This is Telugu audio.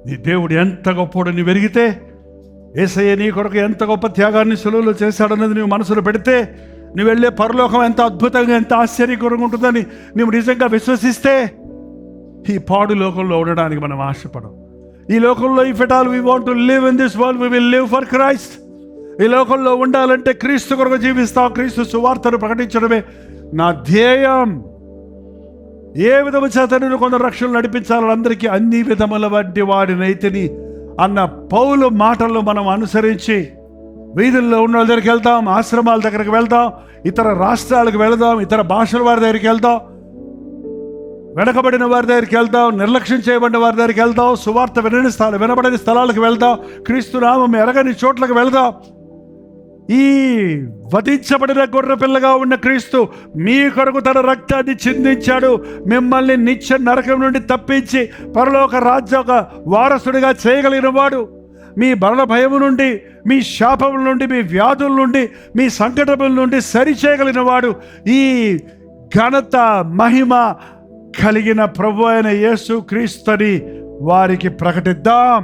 నీ దేవుడు ఎంత గొప్పవాడు నువ్వు ఎరిగితే, యేసయ్య నీ కొరకు ఎంత గొప్ప త్యాగాన్ని సులువులో చేశాడన్నది నువ్వు మనసులో పెడితే, నువ్వు వెళ్ళే పరలోకం ఎంత అద్భుతంగా, ఎంత ఆశ్చర్యకరంగా ఉంటుందని నువ్వు నిజంగా విశ్వసిస్తే, ఈ పాడు లోకంలో ఉండడానికి మనం ఆశపడం. ఈ లోకంలో if at all we want to live in this world, we will live for Christ. ఈ లోకంలో ఉండాలంటే క్రీస్తు కొరకు జీవిస్తాం, క్రీస్తు సువార్తను ప్రకటించడమే నా ధ్యేయం. ఏ విధము చేత నేను కొందరు రక్షణలు నడిపించాలని, అందరికీ అన్ని విధముల వంటి వాడినైతిని అన్న పౌలు మాటల్లో మనం అనుసరించి వీధుల్లో ఉన్న వాళ్ళ దగ్గరికి వెళ్తాం, ఆశ్రమాల దగ్గరికి వెళ్తాం, ఇతర రాష్ట్రాలకు వెళదాం, ఇతర భాషల వారి దగ్గరికి వెళ్తాం, వెనకబడిన వారి దగ్గరికి వెళ్తాం, నిర్లక్ష్యం చేయబడిన వారి దగ్గరికి వెళ్తాం, సువార్త వినబడని స్థలాలకు వెళ్తాం, క్రీస్తు నామం ఎరగని చోట్లకు వెళ్దాం. ఈ వధించబడిన గొర్రె పిల్లగా ఉన్న క్రీస్తు మీ కొరకు తన రక్తాన్ని చిందించాడు. మిమ్మల్ని నిత్య నరకం నుండి తప్పించి పరలోక రాజ్య వారసుడిగా చేయగలిగిన వాడు. మీ మరణ భయము నుండి, మీ శాపముల నుండి, మీ వ్యాధుల నుండి, మీ సంకటముల నుండి సరిచేయగలిగిన వాడు. ఈ ఘనత మహిమ కలిగిన ప్రభు అయిన యేసు క్రీస్తుని వారికి ప్రకటిద్దాం.